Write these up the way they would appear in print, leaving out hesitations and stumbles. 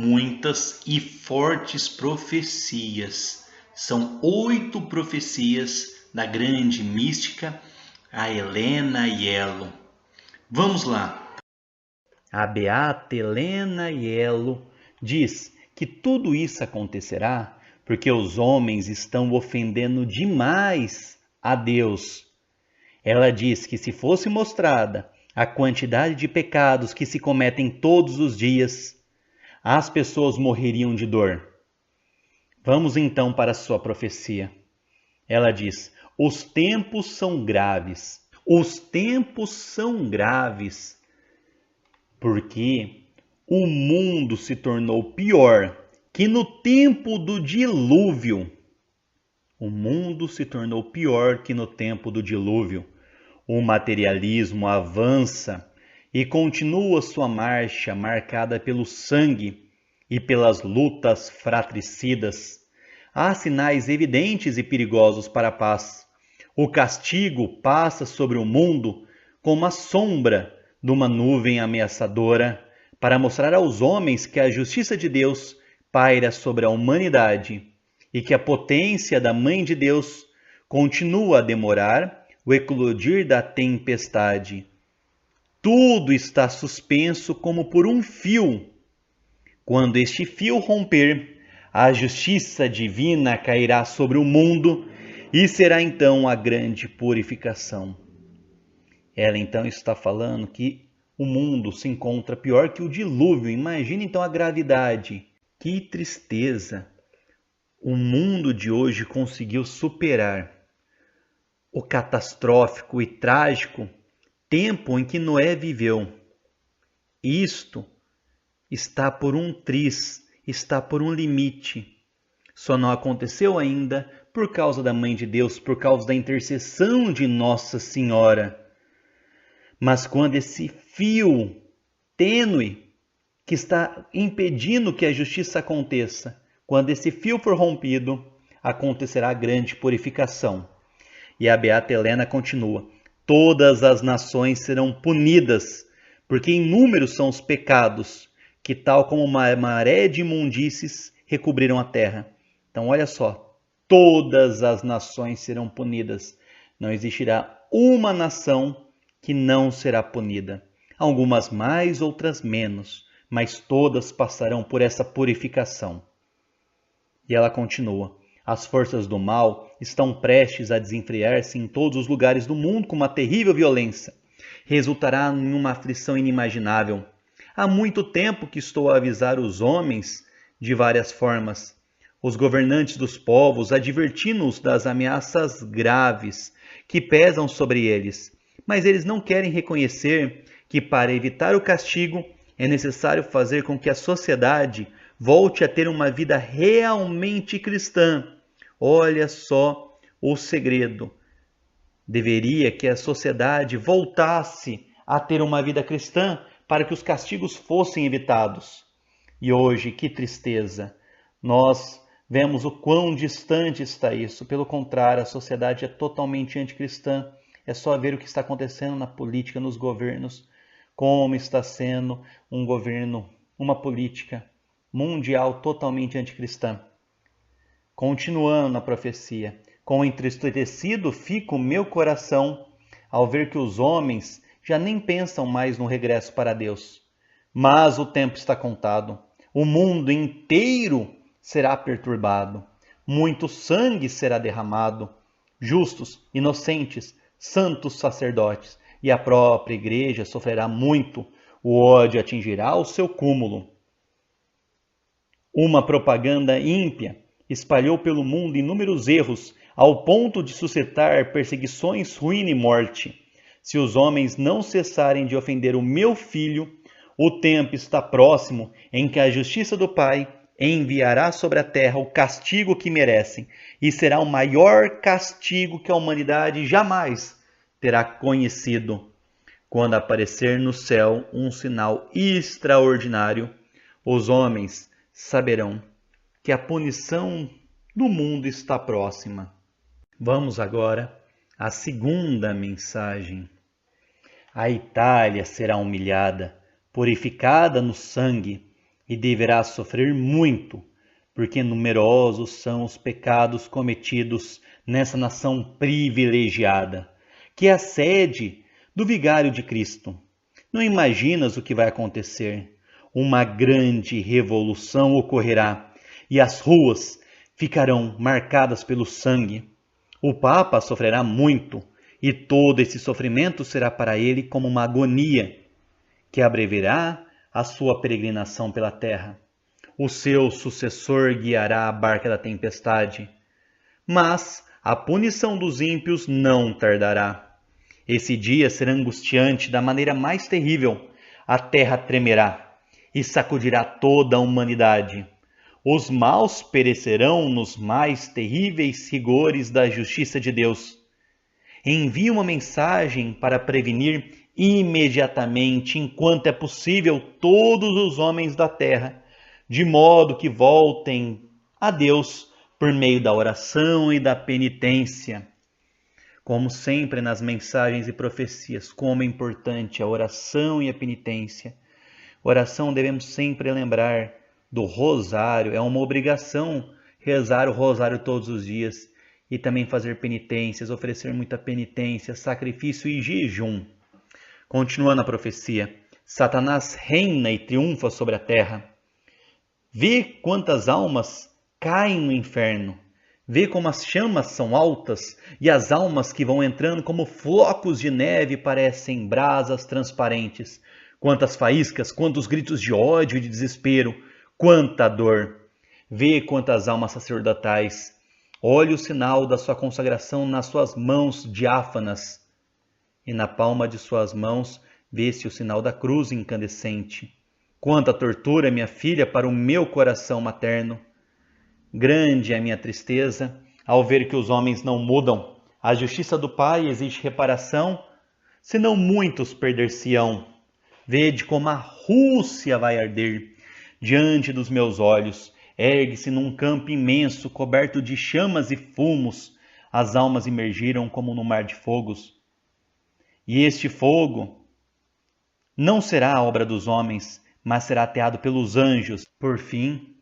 muitas e fortes profecias. São 8 profecias da grande mística, a Helena Iello. Vamos lá. A beata Helena Iello diz que tudo isso acontecerá porque os homens estão ofendendo demais a Deus. Ela diz que se fosse mostrada a quantidade de pecados que se cometem todos os dias, as pessoas morreriam de dor. Vamos então para a sua profecia. Ela diz: os tempos são graves. Os tempos são graves porque o mundo se tornou pior que no tempo do dilúvio. O mundo se tornou pior que no tempo do dilúvio. O materialismo avança e continua sua marcha marcada pelo sangue e pelas lutas fratricidas. Há sinais evidentes e perigosos para a paz. O castigo passa sobre o mundo como a sombra de uma nuvem ameaçadora para mostrar aos homens que a justiça de Deus paira sobre a humanidade e que a potência da Mãe de Deus continua a demorar o eclodir da tempestade. Tudo está suspenso como por um fio. Quando este fio romper, a justiça divina cairá sobre o mundo e será então a grande purificação. Ela então está falando que o mundo se encontra pior que o dilúvio. Imagine então a gravidade. Que tristeza! O mundo de hoje conseguiu superar o catastrófico e trágico tempo em que Noé viveu. Isto está por um triz, está por um limite. Só não aconteceu ainda por causa da Mãe de Deus, por causa da intercessão de Nossa Senhora. Mas quando esse fio tênue que está impedindo que a justiça aconteça, quando esse fio for rompido, acontecerá a grande purificação. E a beata Helena continua: todas as nações serão punidas, porque inúmeros são os pecados que, tal como uma maré de imundícies, recobriram a terra. Então, olha só, todas as nações serão punidas. Não existirá uma nação que não será punida. Algumas mais, outras menos, mas todas passarão por essa purificação. E ela continua: as forças do mal estão prestes a desenfrear-se em todos os lugares do mundo com uma terrível violência. Resultará em uma aflição inimaginável. Há muito tempo que estou a avisar os homens de várias formas, os governantes dos povos, advertindo-os das ameaças graves que pesam sobre eles. Mas eles não querem reconhecer que, para evitar o castigo, é necessário fazer com que a sociedade volte a ter uma vida realmente cristã. Olha só o segredo. Deveria que a sociedade voltasse a ter uma vida cristã para que os castigos fossem evitados. E hoje, que tristeza, nós vemos o quão distante está isso. Pelo contrário, a sociedade é totalmente anticristã. É só ver o que está acontecendo na política, nos governos, como está sendo um governo, uma política mundial totalmente anticristã. Continuando na profecia: com entristecido fica o meu coração ao ver que os homens já nem pensam mais no regresso para Deus. Mas o tempo está contado. O mundo inteiro será perturbado. Muito sangue será derramado. Justos, inocentes, santos sacerdotes e a própria igreja sofrerá muito. O ódio atingirá o seu cúmulo. Uma propaganda ímpia espalhou pelo mundo inúmeros erros, ao ponto de suscitar perseguições, ruína e morte. Se os homens não cessarem de ofender o meu filho, o tempo está próximo em que a justiça do Pai enviará sobre a terra o castigo que merecem, e será o maior castigo que a humanidade jamais terá conhecido. Quando aparecer no céu um sinal extraordinário, os homens saberão que a punição do mundo está próxima. Vamos agora à segunda mensagem. A Itália será humilhada, purificada no sangue, e deverá sofrer muito, porque numerosos são os pecados cometidos nessa nação privilegiada, que é a sede do vigário de Cristo. Não imaginas o que vai acontecer? Uma grande revolução ocorrerá e as ruas ficarão marcadas pelo sangue. O Papa sofrerá muito e todo esse sofrimento será para ele como uma agonia que abreviará a sua peregrinação pela terra. O seu sucessor guiará a barca da tempestade, mas a punição dos ímpios não tardará. Esse dia será angustiante da maneira mais terrível. A terra tremerá e sacudirá toda a humanidade. Os maus perecerão nos mais terríveis rigores da justiça de Deus. Envie uma mensagem para prevenir imediatamente, enquanto é possível, todos os homens da terra, de modo que voltem a Deus por meio da oração e da penitência. Como sempre nas mensagens e profecias, como é importante a oração e a penitência. Oração devemos sempre lembrar do rosário, é uma obrigação rezar o rosário todos os dias e também fazer penitências, oferecer muita penitência, sacrifício e jejum. Continuando a profecia, Satanás reina e triunfa sobre a terra. Vê quantas almas caem no inferno. Vê como as chamas são altas e as almas que vão entrando como flocos de neve parecem brasas transparentes. Quantas faíscas, quantos gritos de ódio e de desespero, quanta dor. Vê quantas almas sacerdotais. Olhe o sinal da sua consagração nas suas mãos diáfanas. E na palma de suas mãos vê-se o sinal da cruz incandescente. Quanta tortura, minha filha, para o meu coração materno. Grande é a minha tristeza ao ver que os homens não mudam. A justiça do Pai exige reparação, senão muitos perder-se-ão. Vede como a Rússia vai arder. Diante dos meus olhos, ergue-se num campo imenso, coberto de chamas e fumos. As almas emergiram como no mar de fogos. E este fogo não será a obra dos homens, mas será ateado pelos anjos. Por fim,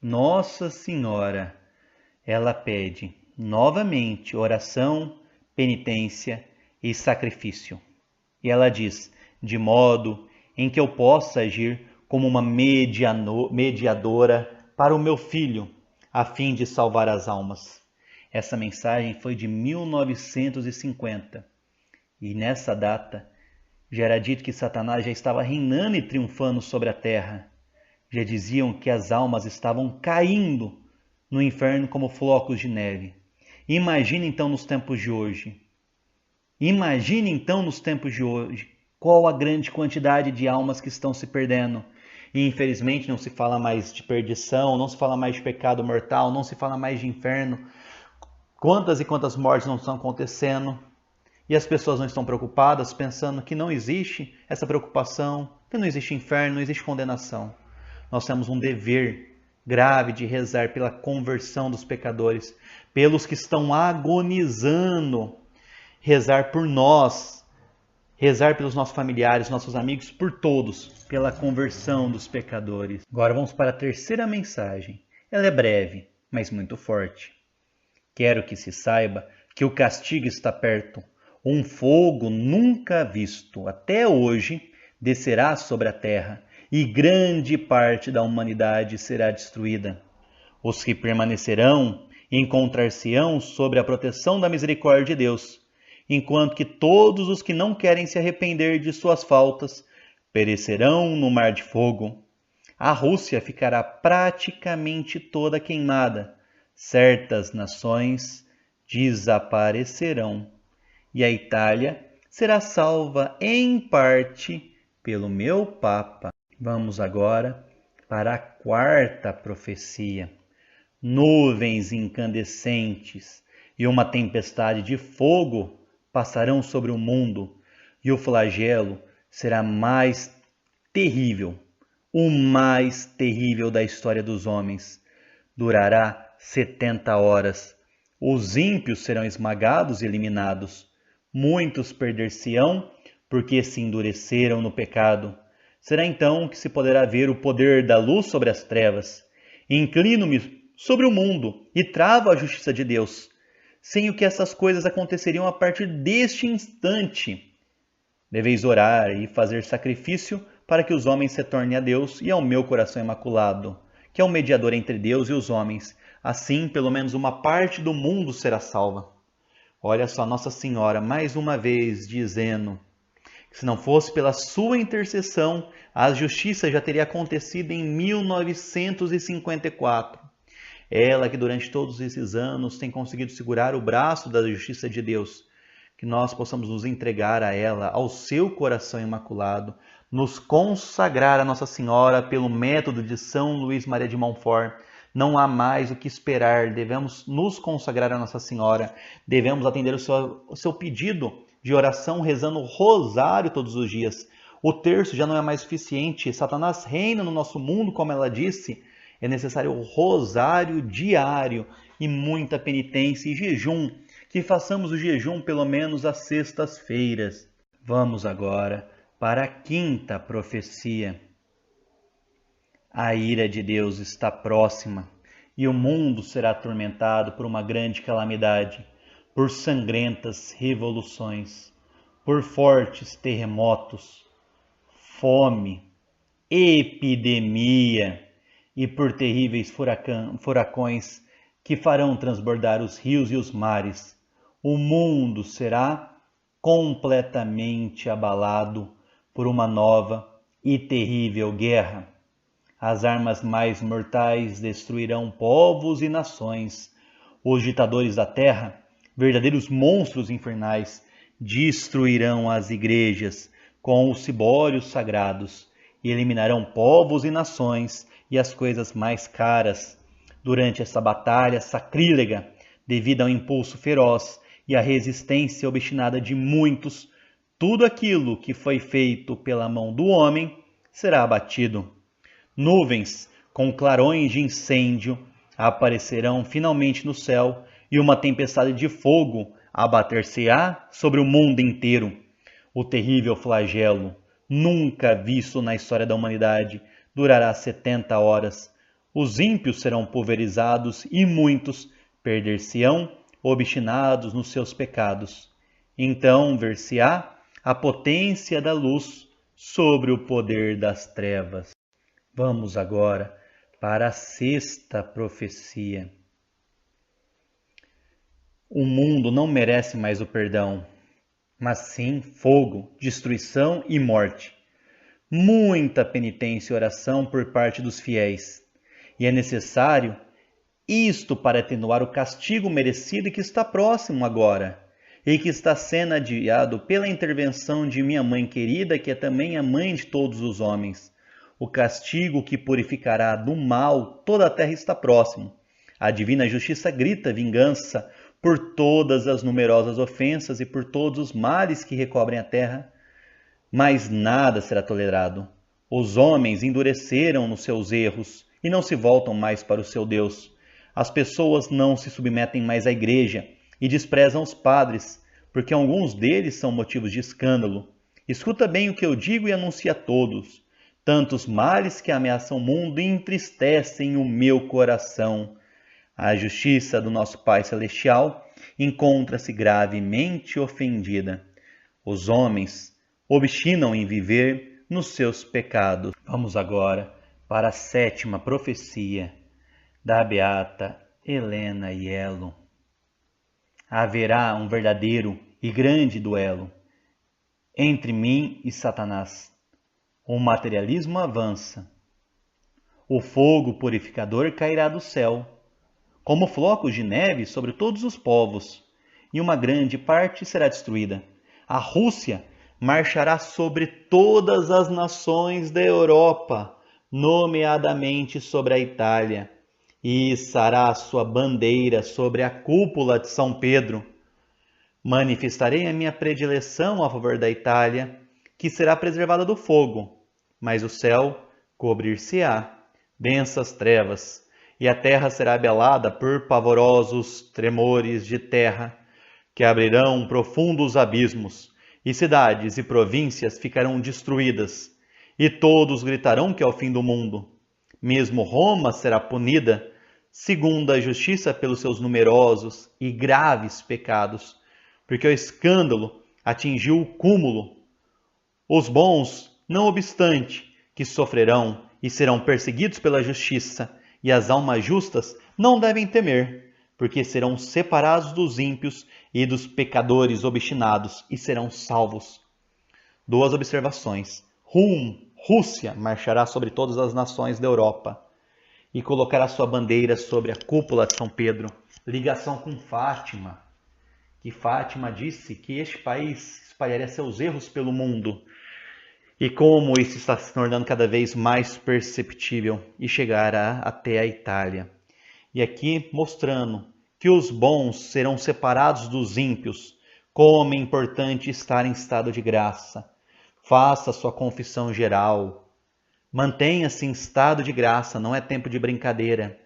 Nossa Senhora, ela pede novamente oração, penitência e sacrifício. E ela diz, de modo em que eu possa agir como uma mediadora para o meu filho, a fim de salvar as almas. Essa mensagem foi de 1950. E nessa data, já era dito que Satanás já estava reinando e triunfando sobre a terra. Já diziam que as almas estavam caindo no inferno como flocos de neve. Imagine então nos tempos de hoje. Imagine então nos tempos de hoje qual a grande quantidade de almas que estão se perdendo. E infelizmente não se fala mais de perdição, não se fala mais de pecado mortal, não se fala mais de inferno. Quantas e quantas mortes não estão acontecendo? E as pessoas não estão preocupadas, pensando que não existe essa preocupação, que não existe inferno, não existe condenação. Nós temos um dever grave de rezar pela conversão dos pecadores, pelos que estão agonizando, rezar por nós, rezar pelos nossos familiares, nossos amigos, por todos, pela conversão dos pecadores. Agora vamos para a terceira mensagem. Ela é breve, mas muito forte. Quero que se saiba que o castigo está perto. Um fogo nunca visto até hoje descerá sobre a terra e grande parte da humanidade será destruída. Os que permanecerão encontrar-se-ão sob a proteção da misericórdia de Deus, enquanto que todos os que não querem se arrepender de suas faltas perecerão no mar de fogo. A Rússia ficará praticamente toda queimada. Certas nações desaparecerão. E a Itália será salva em parte pelo meu Papa. Vamos agora para a quarta profecia. Nuvens incandescentes e uma tempestade de fogo passarão sobre o mundo, e o flagelo será mais terrível, o mais terrível da história dos homens. Durará 70 horas. Os ímpios serão esmagados e eliminados. Muitos perder-se-ão porque se endureceram no pecado. Será então que se poderá ver o poder da luz sobre as trevas. Inclino-me sobre o mundo e travo a justiça de Deus, sem o que essas coisas aconteceriam a partir deste instante. Deveis orar e fazer sacrifício para que os homens se tornem a Deus e ao meu coração imaculado, que é o mediador entre Deus e os homens. Assim, pelo menos uma parte do mundo será salva. Olha só Nossa Senhora mais uma vez dizendo que se não fosse pela sua intercessão, a justiça já teria acontecido em 1954. Ela que durante todos esses anos tem conseguido segurar o braço da justiça de Deus. Que nós possamos nos entregar a ela, ao seu coração imaculado, nos consagrar a Nossa Senhora pelo método de São Luís Maria de Montfort. Não há mais o que esperar, devemos nos consagrar a Nossa Senhora, devemos atender o seu pedido de oração rezando o rosário todos os dias. O terço já não é mais suficiente, Satanás reina no nosso mundo, como ela disse. É necessário o rosário diário e muita penitência e jejum, que façamos o jejum pelo menos às sextas-feiras. Vamos agora para a quinta profecia. A ira de Deus está próxima e o mundo será atormentado por uma grande calamidade, por sangrentas revoluções, por fortes terremotos, fome, epidemia e por terríveis furacões que farão transbordar os rios e os mares. O mundo será completamente abalado por uma nova e terrível guerra. As armas mais mortais destruirão povos e nações. Os ditadores da terra, verdadeiros monstros infernais, destruirão as igrejas com os cibórios sagrados e eliminarão povos e nações e as coisas mais caras. Durante essa batalha sacrílega, devido ao impulso feroz e à resistência obstinada de muitos, tudo aquilo que foi feito pela mão do homem será abatido. Nuvens com clarões de incêndio aparecerão finalmente no céu e uma tempestade de fogo abater-se-á sobre o mundo inteiro. O terrível flagelo, nunca visto na história da humanidade, durará 70 horas. Os ímpios serão pulverizados e muitos perder-se-ão obstinados nos seus pecados. Então ver-se-á a potência da luz sobre o poder das trevas. Vamos agora para a sexta profecia. O mundo não merece mais o perdão, mas sim fogo, destruição e morte. Muita penitência e oração por parte dos fiéis. E é necessário isto para atenuar o castigo merecido que está próximo agora e que está sendo adiado pela intervenção de minha mãe querida, que é também a mãe de todos os homens. O castigo que purificará do mal toda a terra está próximo. A divina justiça grita vingança por todas as numerosas ofensas e por todos os males que recobrem a terra. Mas nada será tolerado. Os homens endureceram nos seus erros e não se voltam mais para o seu Deus. As pessoas não se submetem mais à igreja e desprezam os padres, porque alguns deles são motivos de escândalo. Escuta bem o que eu digo e anuncia a todos. Tantos males que ameaçam o mundo entristecem o meu coração. A justiça do nosso Pai Celestial encontra-se gravemente ofendida. Os homens obstinam em viver nos seus pecados. Vamos agora para a sétima profecia da beata Helena Iello. Haverá um verdadeiro e grande duelo entre mim e Satanás. O materialismo avança. O fogo purificador cairá do céu, como flocos de neve sobre todos os povos, e uma grande parte será destruída. A Rússia marchará sobre todas as nações da Europa, nomeadamente sobre a Itália, e içará a sua bandeira sobre a cúpula de São Pedro. Manifestarei a minha predileção a favor da Itália, que será preservada do fogo, mas o céu cobrir-se-á densas trevas, e a terra será abalada por pavorosos tremores de terra, que abrirão profundos abismos, e cidades e províncias ficarão destruídas, e todos gritarão que é o fim do mundo. Mesmo Roma será punida, segundo a justiça, pelos seus numerosos e graves pecados, porque o escândalo atingiu o cúmulo. Os bons, não obstante, que sofrerão e serão perseguidos pela justiça, e as almas justas não devem temer, porque serão separados dos ímpios e dos pecadores obstinados e serão salvos. 2 observações. Rússia marchará sobre todas as nações da Europa e colocará sua bandeira sobre a cúpula de São Pedro. Ligação com Fátima, que Fátima disse que este país espalharia seus erros pelo mundo. E como isso está se tornando cada vez mais perceptível e chegará até a Itália. E aqui mostrando que os bons serão separados dos ímpios, como é importante estar em estado de graça. Faça sua confissão geral. Mantenha-se em estado de graça, não é tempo de brincadeira.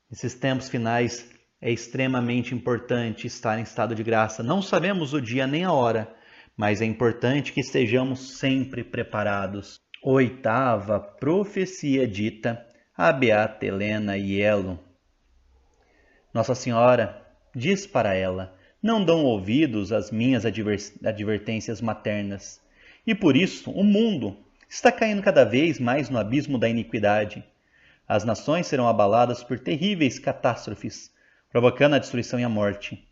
Nesses tempos finais é extremamente importante estar em estado de graça. Não sabemos o dia nem a hora, mas é importante que estejamos sempre preparados. 8ª profecia dita a Beata Helena Iello. Nossa Senhora diz para ela: não dão ouvidos às minhas advertências maternas. E por isso o mundo está caindo cada vez mais no abismo da iniquidade. As nações serão abaladas por terríveis catástrofes, provocando a destruição e a morte.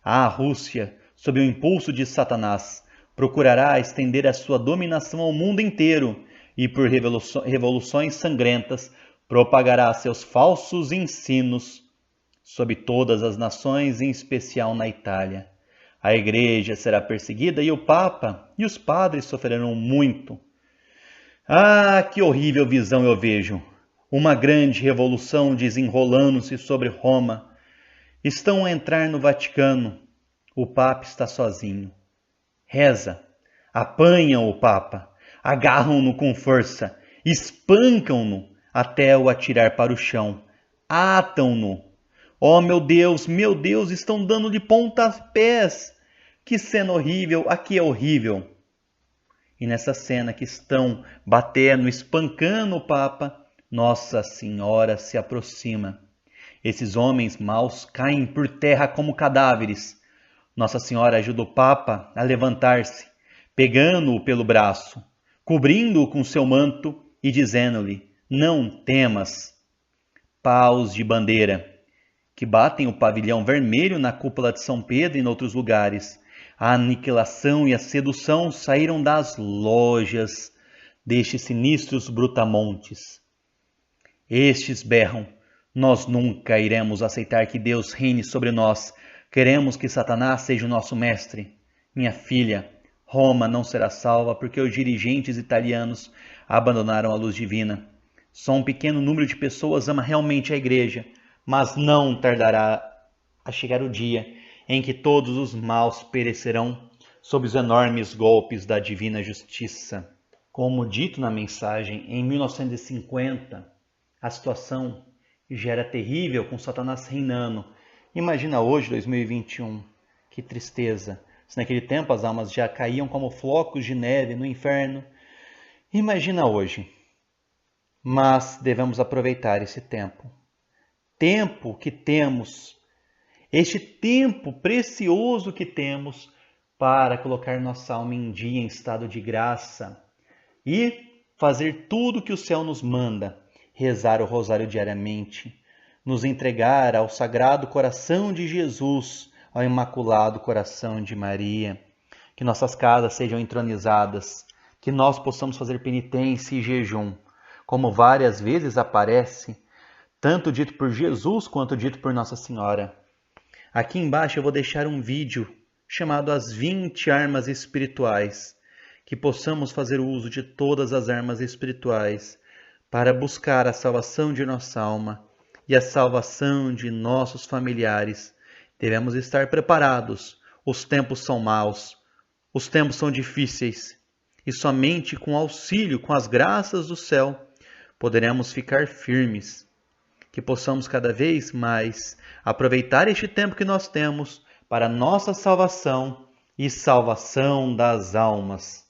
A Rússia, sob o impulso de Satanás, procurará estender a sua dominação ao mundo inteiro e, por revoluções sangrentas, propagará seus falsos ensinos sobre todas as nações, em especial na Itália. A Igreja será perseguida e o Papa e os padres sofrerão muito. Ah, que horrível visão eu vejo! Uma grande revolução desenrolando-se sobre Roma. Estão a entrar no Vaticano. O Papa está sozinho. Reza. Apanham o Papa. Agarram-no com força. Espancam-no até o atirar para o chão. Atam-no. Oh, meu Deus, estão dando de pontapés. Que cena horrível, aqui é horrível. E nessa cena que estão batendo, espancando o Papa, Nossa Senhora se aproxima. Esses homens maus caem por terra como cadáveres. Nossa Senhora ajuda o Papa a levantar-se, pegando-o pelo braço, cobrindo-o com seu manto e dizendo-lhe: não temas. Paus de bandeira que batem o pavilhão vermelho na cúpula de São Pedro e em outros lugares. A aniquilação e a sedução saíram das lojas destes sinistros brutamontes. Estes berram: nós nunca iremos aceitar que Deus reine sobre nós. Queremos que Satanás seja o nosso mestre. Minha filha, Roma não será salva porque os dirigentes italianos abandonaram a luz divina. Só um pequeno número de pessoas ama realmente a Igreja, mas não tardará a chegar o dia em que todos os maus perecerão sob os enormes golpes da divina justiça. Como dito na mensagem, em 1950, a situação já era terrível com Satanás reinando. Imagina hoje, 2021, que tristeza. Se naquele tempo as almas já caíam como flocos de neve no inferno, imagina hoje. Mas devemos aproveitar esse tempo. Tempo que temos, este tempo precioso que temos para colocar nossa alma em dia, em estado de graça e fazer tudo que o céu nos manda, rezar o rosário diariamente, nos entregar ao Sagrado Coração de Jesus, ao Imaculado Coração de Maria, que nossas casas sejam entronizadas, que nós possamos fazer penitência e jejum, como várias vezes aparece, tanto dito por Jesus quanto dito por Nossa Senhora. Aqui embaixo eu vou deixar um vídeo chamado As 20 Armas Espirituais, que possamos fazer uso de todas as armas espirituais para buscar a salvação de nossa alma e a salvação de nossos familiares. Devemos estar preparados. Os tempos são maus, os tempos são difíceis e somente com auxílio, com as graças do céu, poderemos ficar firmes. Que possamos cada vez mais aproveitar este tempo que nós temos para nossa salvação e salvação das almas.